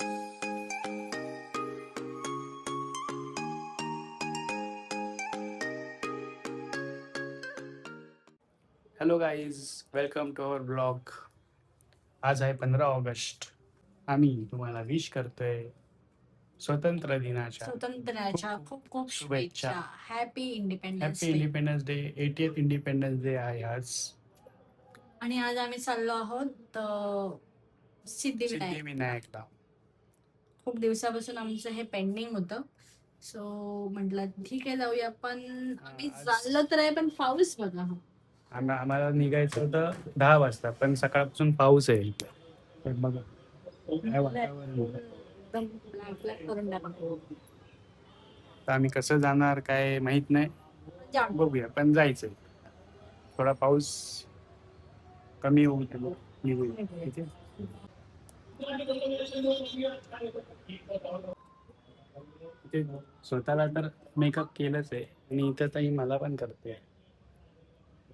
Hello guys, welcome to our blog. आज आहे 15 August. आम्ही तुम्हाला विश करतोय स्वातंत्र्य दिनाच्या स्वातंत्र्याच्या खूप खूप शुभेच्छा. शुभेच्छा. Happy independence happy day. Independence day. 80th independence day आहे आज. आणि आज आम्ही चाललो आहोत सिद्धिविनायक. सिद्धिविनायकला. खूप दिवसापासून आमचं हे पेंडिंग होतं, सो म्हटलं ठीक आहे जाऊया. पण आम्ही चाललो तर आहे, पण पाऊस बघा. आम्हाला निघायचं होतं 10 वाजता, पण सकाळपासून पाऊस आहे. तर बघा काय वातावरण आहे. एकदम ब्लॅक ब्लॅक करून टाकतो. तर आम्ही कसं जाणार काय माहित नाही, जाऊ. बघूया. पण जायचंय. थोडा पाऊस कमी होऊ दे, निघूया. ठीक आहे. ते स्वतःला तर मेकअप केलंच आहे आणि इथं ताई मला पण करते.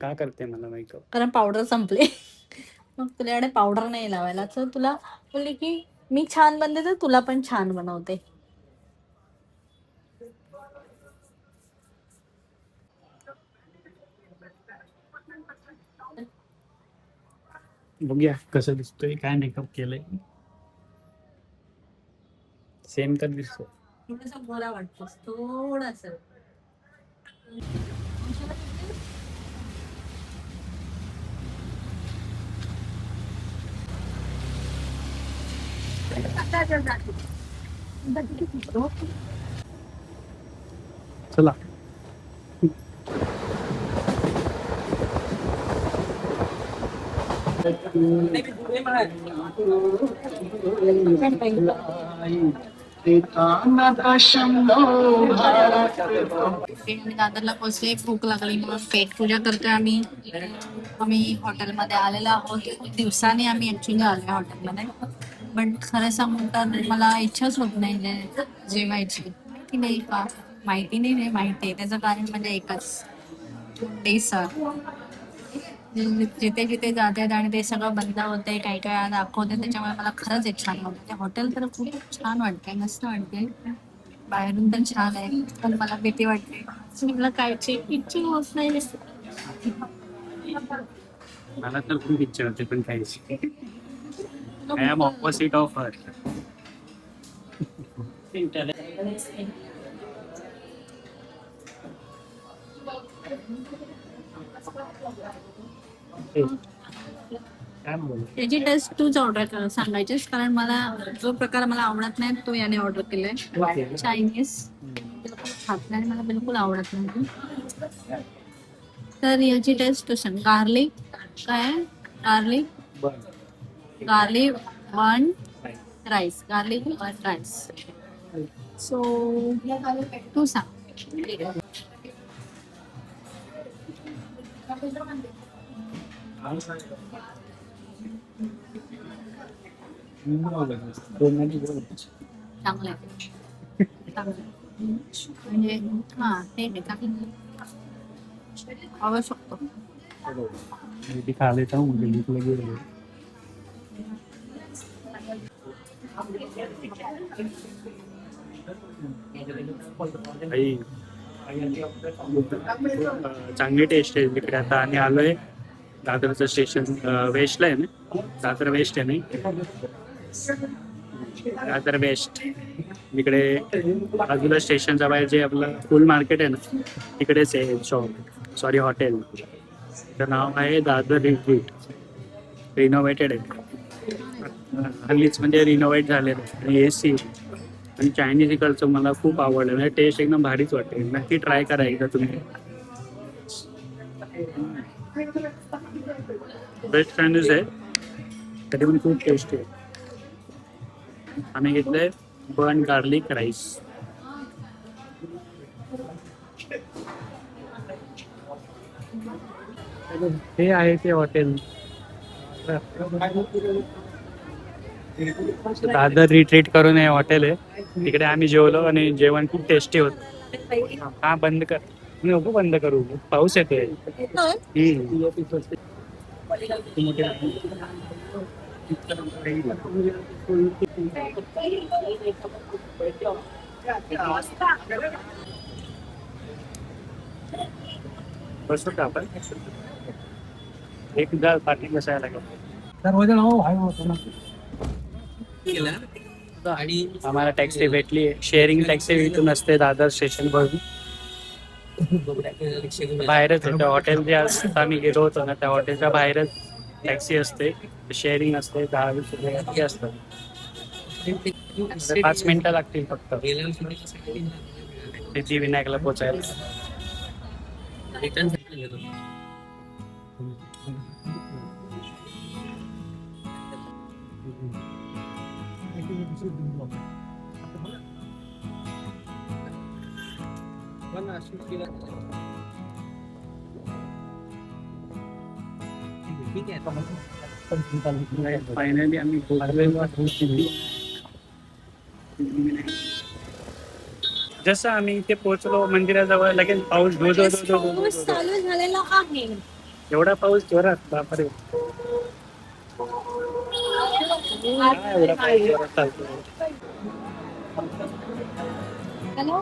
का करते मला मेकअप? कारण पावडर संपले. मग तुझ्याकडे पावडर नाही लावायला, तर तुला बोलली की मी छान बनते तर तुला पण छान बनवते. बघूया कसं दिसतोय, काय मेकअप केलंय. सेम तर दिसतो. थोडासा गोरा वाटतोस, थोडास. चला. आम्ही दादरला पोहोचले, भूक लागली म्हणून पेट पूजा करतोय आम्ही हॉटेलमध्ये आलेलो आहोत. खूप दिवसांनी आम्ही ऍक्च्युली आलोय हॉटेलमध्ये, पण खरं सांगू तर मला इच्छाच होत नाही जेवायची. माहिती नाही का, माहिती नाही माहिती आहे. त्याचं कारण म्हणजे एकच, सर जिथे जिथे जातात आणि ते सगळं बंद होते, काही काही दाखवते, त्याच्यामुळे मला खरंच इच्छा नव्हती. हॉटेल तर खूप छान वाटतंय, मस्त वाटते, बाहेरून तर छान आहे, पण मला भीती वाटते. मला खायची इच्छा होत नाही. मला तर खूप इच्छा होते पण खायची. I am opposite of her. काय बोलू? याची टेस्ट तूच ऑर्डर सांगायचीस, कारण मला जो प्रकार मला आवडत नाही तो याने ऑर्डर केलाय. चायनीज खात नाही, मला बिलकुल आवडत नाही. तर याची टेस्ट तू सांग. गार्लिक काय? Garlic one rice. Garlic one rice. So तू सांग. चांगलं आहे, म्हणजे हा ते आवडू शकतो. खा लेता हूँ, मुझे भूख लगी है. चांगली टेस्ट आहे तिकडे. आता आम्ही आलोय दादरचं स्टेशन वेस्टला आहे ना, दादर वेस्ट आहे ना, दादर वेस्ट. इकडे बाजूला स्टेशनच्या बाहेर जे आपलं फुल मार्केट आहे ना, तिकडेच आहे शॉप, सॉरी हॉटेल. त्याचं नाव आहे दादर रिट्रीट. रिनोव्हेटेड आहे हल्लीच, म्हणजे रिनोव्हेट झालेलं आहे. आणि AC आणि चायनीज इकडचं मला खूप आवडलं, म्हणजे टेस्ट एकदम भारीच वाटते. नक्की ट्राय करा एकदा तुम्ही. बेस्ट चायनीज आहे, तरी पण खूप टेस्टी आहे. आम्ही घेतलंय बन गार्लिक राईस. हे आहे ते हॉटेल दादर रिट्रीट करून हे हॉटेल आहे. तिकडे आम्ही जेवलो आणि जेवण खूप टेस्टी होत. हा बंद कर, नको बंद करू, पाऊस येतोय. बसू का आपण एकदा पाठी बसायला लागेल. आम्हाला टॅक्सी भेटली. शेअरिंग टॅक्सी इथून असते दादर स्टेशन वरून. बाहेरच आहे त्या हॉटेल जे असतं आम्ही गेलो होतो ना त्या हॉटेलच्या बाहेरच टॅक्सी असते. शेअरिंग असते 10-20 रुपये असतात. 5 मिनिटं लागतील फक्त सिद्धिविनायकला पोचायला. फायनली आम्ही पोहोचलेलो. जसं आम्ही इथे पोहोचलो मंदिराजवळ लगेच पाऊस धो धो धो धो धो पाऊस धो. चालू झालेला आहे. एवढा पाऊस जोरात बापरे. काय एवढा पाऊस जोरात चालतो. हॅलो.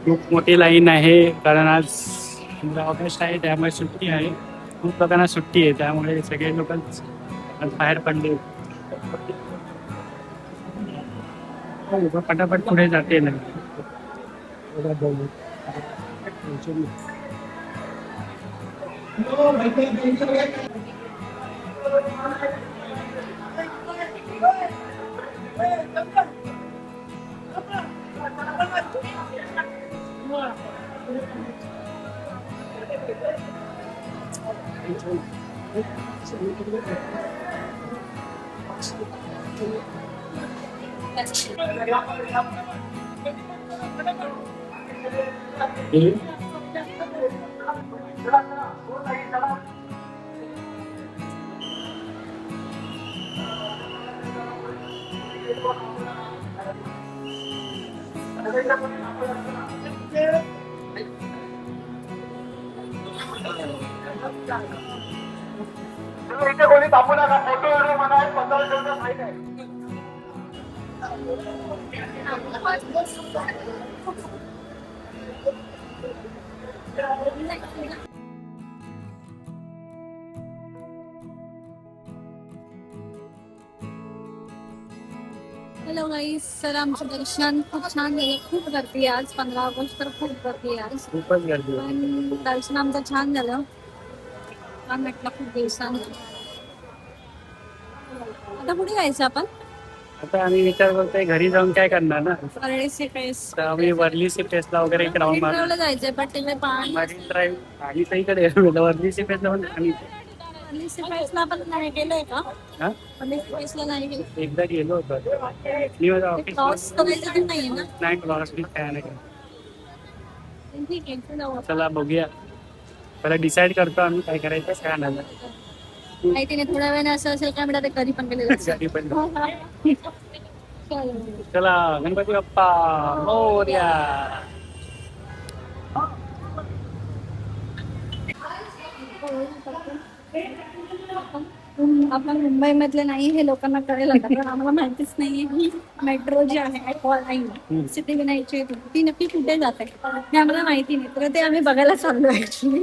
खूप मोठी लाईन आहे कारण आज 15 ऑगस्ट आहे त्यामुळे सुट्टी आहे. खूप लोकांना सुट्टी आहे त्यामुळे सगळे लोक आज बाहेर पडले. पटापट पुढे जाते ना. इथे कोणी थांबू नका. फोटो व्हिडिओ म्हणा 15 फाईन आहे. हॅलो गाईस. सर आमचं दर्शन खूप छान झालं. खूप गर्दी आहे आज. 15 ऑगस्ट तर खूप गर्दी आहे आज. खूपच गर्दी आहे. पण दर्शन आमचं छान झालं. छान वाटलं खूप दिवसांनी. आता कुठे जायचं आपण? आता आम्ही विचार करतोय घरी जाऊन काय करणार ना. परडेसी फेस. तर आम्ही वर्लीसी फेसला वगैरे एक राऊंड मारू. ला जायचंय पण तिथे पाणी. मरीन ड्राईव्ह आणि सईकडे वर्लीसी फेसला पण आम्ही परडेसी फेसला पण नाही गेलोय का? हा परडेसी फेसला नाही गेलो. एकदा गेलो होतो. मी माझ्या क्रॉस ऑफिस करायचं नाहीये ना? नाही क्रॉस मी काय नाही केलं. ठीक आहे इथे जाऊ आपण. चला बघूया. पहिला डिसाईड करतो आम्ही काय करायचं काय नाही. माहिती नाही थोड्या वेळाने असं असेल काय म्हणतात ते कधी पण गेलेलं असेल. गाडी पण चल. चला गणपती बाप्पा मोरया. आपण मुंबई मधले नाही हे लोकांना कळेल आता कारण आम्हाला माहितीच नाहीये की मेट्रो जी आहे सिद्धिविनायकची ती नक्की कुठे जाते हे आम्हाला माहिती नाही. तर ते आम्ही बघायला चाललो ऍक्च्युली.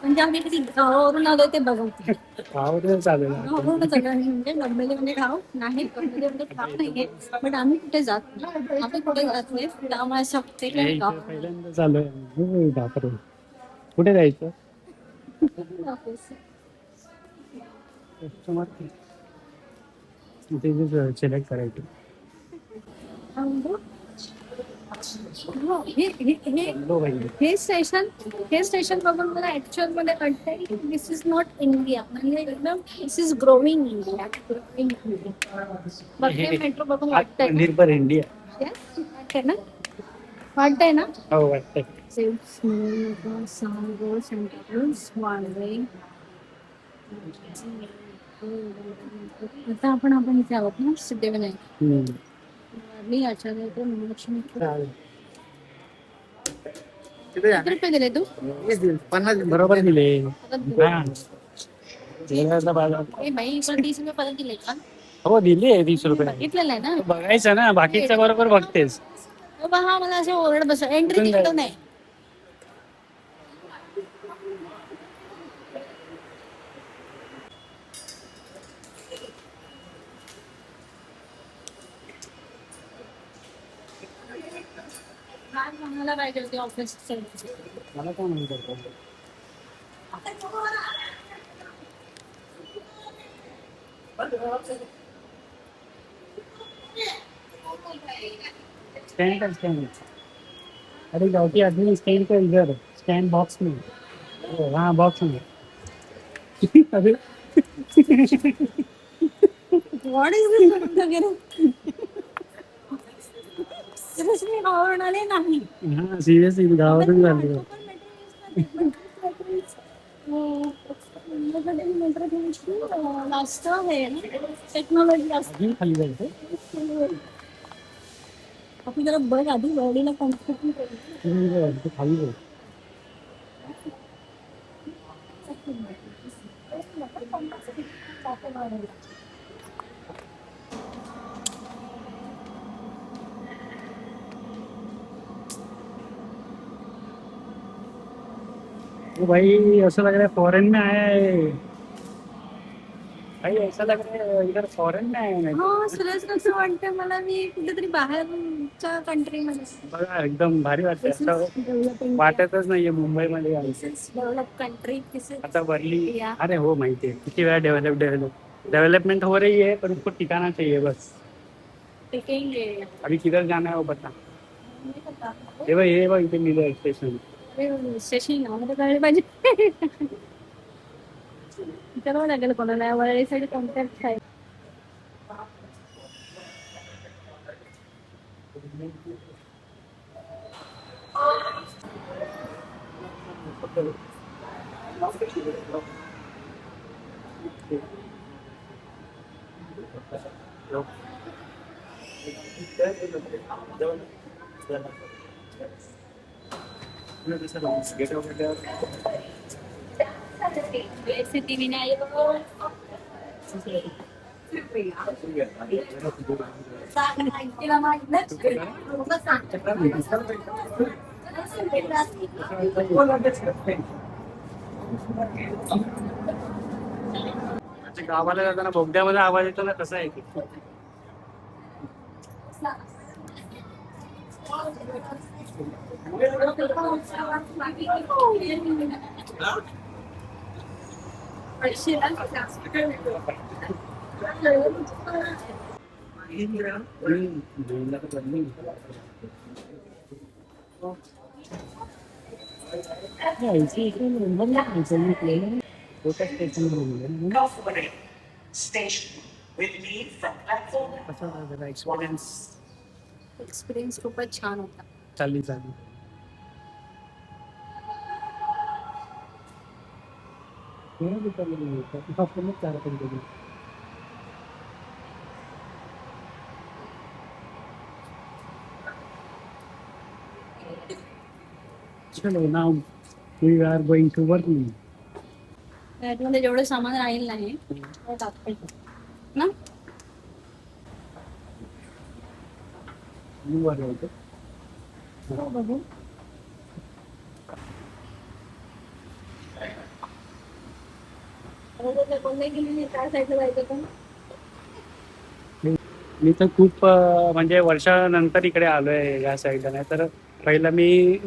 म्हणजे आम्ही किती गावावरून आलो ते बघतो. गावातून चालू आहे. गावावरूनच आलो आम्ही. म्हणजे नॉर्मली म्हणजे गाव नाही नॉर्मली म्हणजे गाव नाहीये बट आम्ही कुठे जात नाही. आम्ही कुठे जात नाही त्यामुळे असं वाटते हे की इथे गाव. पहिल्यांदा चालू आहे. बापरे कुठे जायचं. कस्टमर सिलेक्ट करायचं. हे स्टेशन बघून मला ऍक्च्युअल मध्ये कळतंय की दिस इज नॉट इंडिया. म्हणजे एकदम दिस इज ग्रोविंग इंडिया. बघते मेट्रो बघून वाटतंय निर्भर इंडिया. वाटतंय ना? वाटतंय ना? हो वाटतंय. आता आपण इथे आहोत ना सिद्धिविनायक. मी आचार्य तो महालक्ष्मी. किती रुपये दिले तू? 50 बरोबर दिले. हा. ए बाई पण 30 रुपये परत दिले का? हो दिले 30 रुपये. बघितलेलं आहे ना. बघायचं ना, बाकीच्या बरोबर बघतेस. हा मला असे ओरड बस एंट्री तिकीट नाही. म्हणायला पाहिजे होती ऑफिस. मला काय म्हणतो स्टैंड कर स्टैंड. अरे गावठी आदमी स्टैंड कर इधर, स्टैंड बॉक्स में. हाँ बॉक्स में. अरे व्हॉट इज दिस वगैरे. सिरियसली आवडणारे नाही. हा सिरियसली गावातून झाली. लास्ट आहे टेक्नॉलॉजी अजून खाली जायचं. आपण जरा बघ आधी बॉडीला कॉन्फिडन्स खाली जाऊ. ओ भाई ऐसा लग रहा है फॉरेन में आया है. भाई ऐसा लग रहा है इधर फॉरेन में आया है. हा सिरियस असं वाटतं मला मी कुठेतरी बाहेरच्या कंट्रीमध्ये. बघा एकदम भारी वाटतं. असं वाटतच नाहीये मुंबईमध्ये आहे. डेव्हलप कंट्री आता वर्ली. अरे हो माहिती है किती वेळा डेवलपमेंट हो रही है, पर उसको टिकाना चाहिए बस. टिकेंगे. अभी किधर जाना है वो बता. ये बघ इथे लिहिलं स्टेशन. स्टेशन आम्हाला कळलं पाहिजे. विचारावं लागेल कोणाला वरळी साईड कॉन्टॅक्ट आहे. सिद्धिविनायक. गावाला जाताना बोगद्यामध्ये आवाज येतो ना, तसा आहे. एक्सपिरियन्स खूपच छान होता. चालली चलो now we are going to Worli. त्यामध्ये जेवढं सामान राहील नाही ते टाकायचं ना. You are right. हो बघू. त्या साईडला जायचं पण. मी तर खूप म्हणजे वर्षानंतर इकडे आलोय या साईडला. नाही तर पहिला मी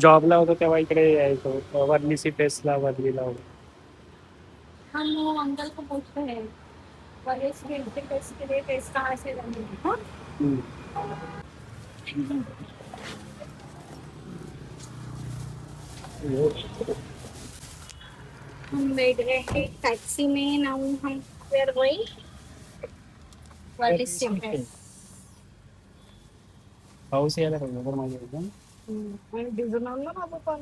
जॉबला होतो तेव्हा इकडे यायचो. वर्ली सी फेसला वर्लीला होतो. हम वो अंकल को पूछते हैं वरिस के टेस्ट के लिए टेस्ट कहाँ से लेंगे. हाँ हम बैठ गए हैं टैक्सी में. नाउ हम we are going Worli station. पाऊस यायला पाहिजे बरं माझ्या एकदम. आणि भिजून आणलं ना आपण.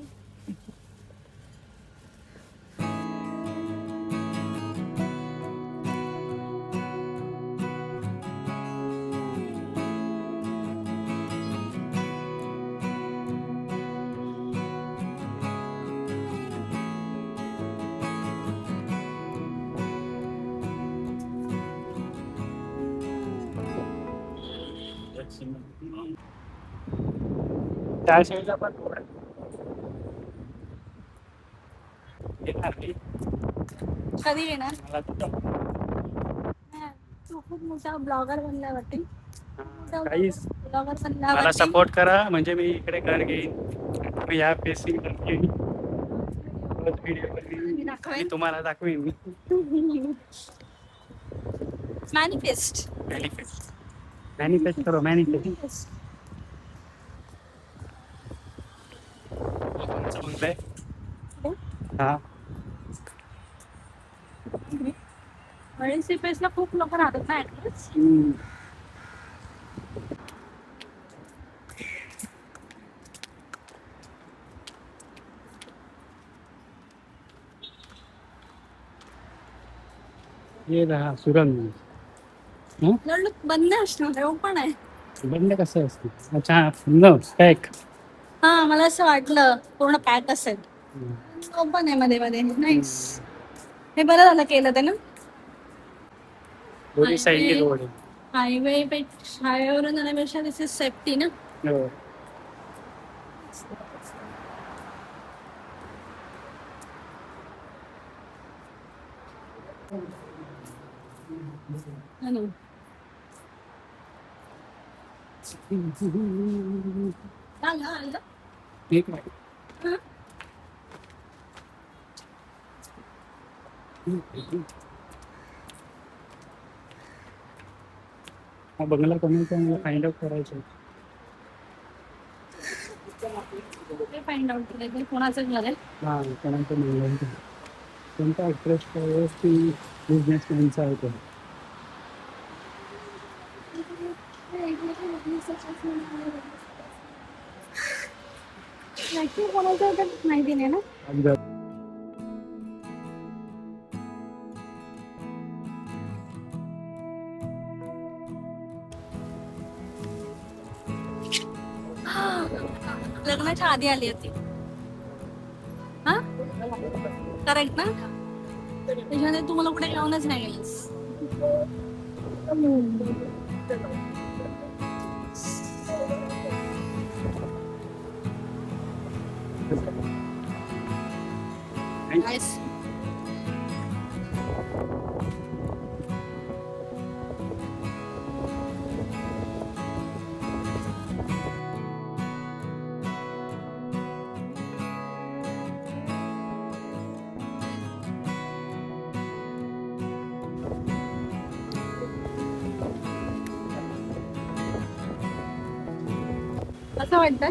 त्या साईडला पण रोड आहे. येणार नाही. कधी येणार? मला तर तू खूप मोठा ब्लॉगर बनलाय वाटते. काहीच ब्लॉगर बनला मला वाटते. सपोर्ट करा म्हणजे मी इकडे घर घेईन. मी या पेसिंग घेईन. व्हिडिओ आणि तुम्हाला दाखवेन. मॅनिफेस्ट. मॅनिफेस्ट करो मॅनिफेस्ट. हा ला खूप लोक राहतात ना ऍटलीस्ट. ये रहा सुरंग. बंद असणार ओपन आहे. बंद कसं असतं? अच्छा न पॅक. हा मला असं वाटलं पूर्ण पॅक असेल. ओपन आहे मध्ये मध्ये. नाईस. हे बरं झालं केलं ते ना. दोन्ही साईडने रोड आहे. हायवेवरून जाण्यापेक्षा दिस इज सेफ्टी ना. हो. हॅलो. आलं. ठीक आहे. हा. हा बंगला कोणाचा मला फाइंड आउट करायचं. ते फाइंड आउट केलं कोणाचं घर आहे. हा कोणाचं नाही. कोणता ॲड्रेस की बिझनेसमॅनचा आहे तो. कोणाचं आहे माहिती नाही ना. लग्नाच्या आधी आली होती. हा करेक्ट ना. त्याच्यामध्ये तू मला कुठे घेऊनच नाही गेलीस. Nice. असं वाटतं.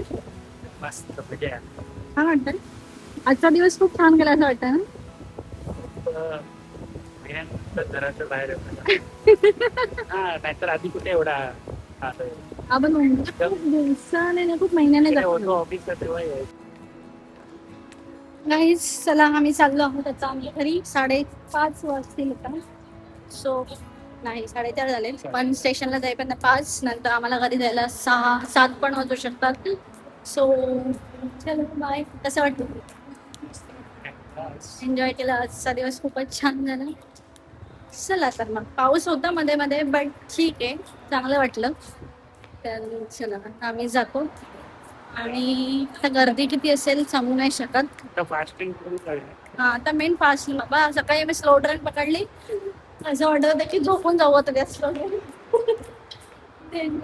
मस्त म्हणजे छान वाटतं. आजचा दिवस खूप छान गेला असं वाटतं ना. घराच्या बाहेर हा नाहीतर आधी कुठे एवढा आपण खूप दिवसाने ना खूप महिन्याने जातो. ऑफिसला तेव्हा गाईज चला आम्ही चाललो आहोत आता आम्ही घरी. 5:30 वाजतील आता. सो नाही 4:30 झाले. पण स्टेशनला जाईपर्यंत 5 नंतर आम्हाला घरी जायला 6-7 पण वाजू शकतात. सो चलो बाय. कसं वाटतं? एन्जॉय केलं. आजचा दिवस खूपच छान झाला. चला तर मग पाऊस होता मध्ये मध्ये बट ठीक आहे चांगलं वाटलं. तर चला आम्ही जातो. आणि आता गर्दी किती असेल सांगू नाही शकत. फास्टिंग हा आता मेन फास्ट बाबा. सकाळी मी स्लो ट्रेन पकडली. असं वाटत होतं की झोपून जाऊ आता त्या स्लो ट्रेन.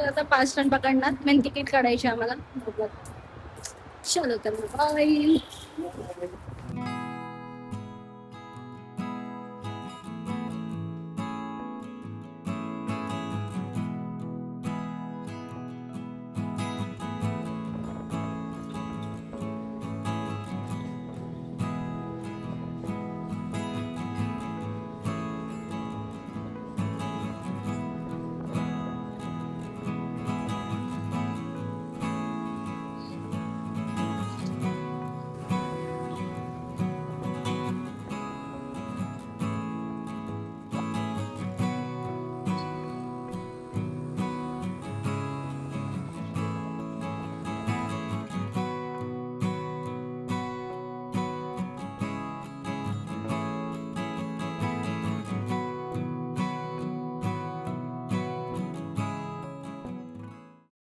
आता फास्ट ट्रेन पकडणार. मेन तिकीट काढायची आम्हाला. चलो तर बाय.